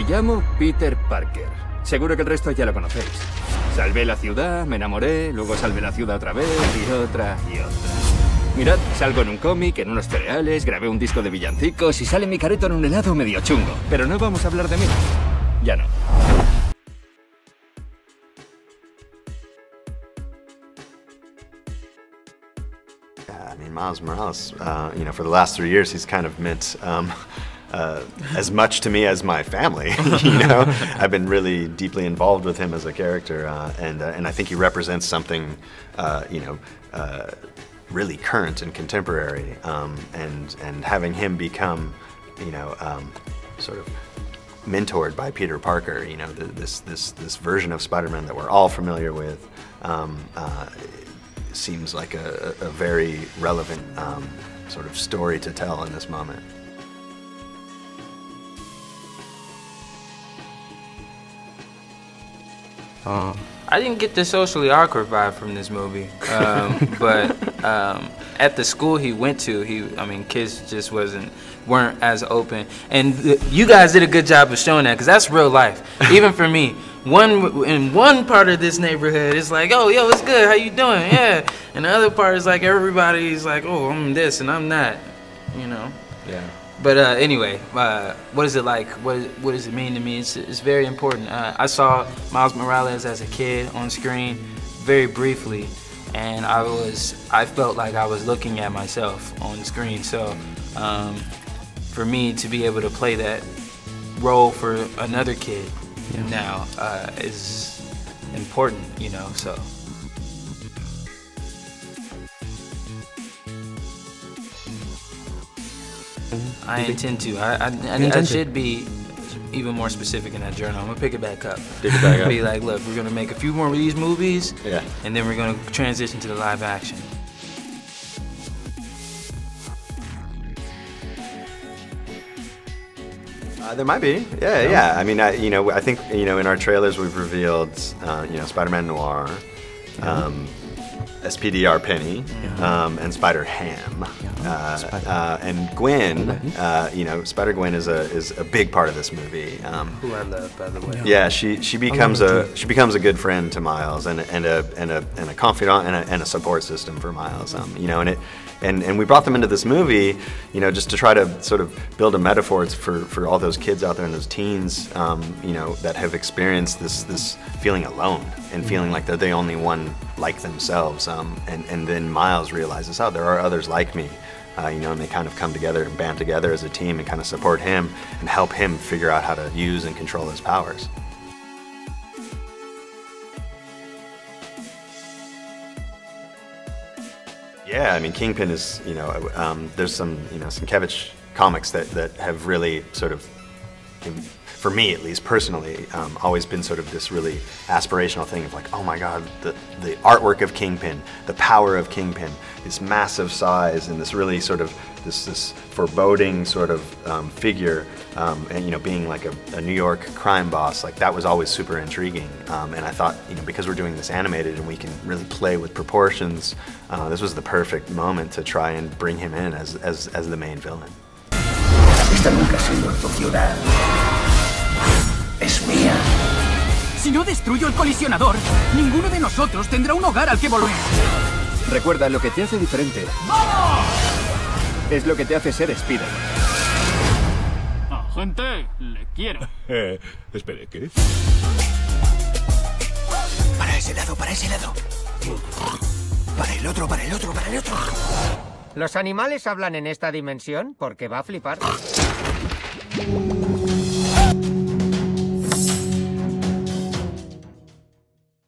llamo Peter Parker. Seguro que el resto ya lo conocéis. Salvé la ciudad, me enamoré, luego salvé la ciudad otra vez y otra y otra. Mirad, salgo en un cómic, en unos cereales, grabé un disco de villancicos y sale mi careto en un helado medio chungo. Pero no vamos a hablar de mí. Ya no. I mean, Miles Morales, you know, for the last 3 years, he's kind of meant as much to me as my family. You know, I've been really deeply involved with him as a character, and I think he represents something, you know, really current and contemporary. And having him become, you know, sort of mentored by Peter Parker, you know, this version of Spider-Man that we're all familiar with. Seems like a very relevant sort of story to tell in this moment. I didn't get the socially awkward vibe from this movie, but at the school he went to, I mean, kids just weren't as open, and you guys did a good job of showing that, because that's real life, even for me. In one part of this neighborhood, it's like, oh, yo, it's good, how you doing? Yeah. And the other part is like, everybody's like, oh, I'm this and I'm that, you know? Yeah. But anyway, what is it like? What does it mean to me? It's very important. I saw Miles Morales as a kid on screen very briefly, and I felt like I was looking at myself on screen. So for me to be able to play that role for another kid now is important, you know, so. I intend to. I should be even more specific in that journal. I'm gonna pick it back up. Pick it back up. Be like, look, we're gonna make a few more of these movies, yeah, and then we're gonna transition to the live action. There might be, yeah. I mean, you know, I think, you know, in our trailers we've revealed, you know, Spider-Man Noir, SPDR Penny, and Spider Ham, and Gwen. You know, Spider Gwen is a big part of this movie. Who I love, by the way. Yeah, she becomes a good friend to Miles, and a confidant and a support system for Miles. You know, and we brought them into this movie, you know, just to try to sort of build a metaphor for all those kids out there and those teens, you know, that have experienced this feeling alone and feeling like they're the only one like themselves. And then Miles realizes, oh, there are others like me, you know, and they kind of come together and band together as a team and kind of support him and help him figure out how to use and control his powers. Yeah, I mean, Kingpin is, you know, there's some, you know, Sienkiewicz comics that have really sort of, for me at least personally, always been sort of this really aspirational thing of like, oh my God, the artwork of Kingpin, the power of Kingpin, this massive size and this really sort of this foreboding sort of figure, and you know, being like a New York crime boss, like that was always super intriguing. And I thought, you know, because we're doing this animated and we can really play with proportions, this was the perfect moment to try and bring him in as the main villain. Esta nunca ha sido tu ciudad. Es mía. Si no destruyo el colisionador, ninguno de nosotros tendrá un hogar al que volver. Recuerda, lo que te hace diferente es lo que te hace ser Spider. Gente, le quiero. Espere, ¿qué? Para ese lado, para ese lado. Para el otro, para el otro, para el otro. ¿Los animales hablan en esta dimensión? Porque va a flipar.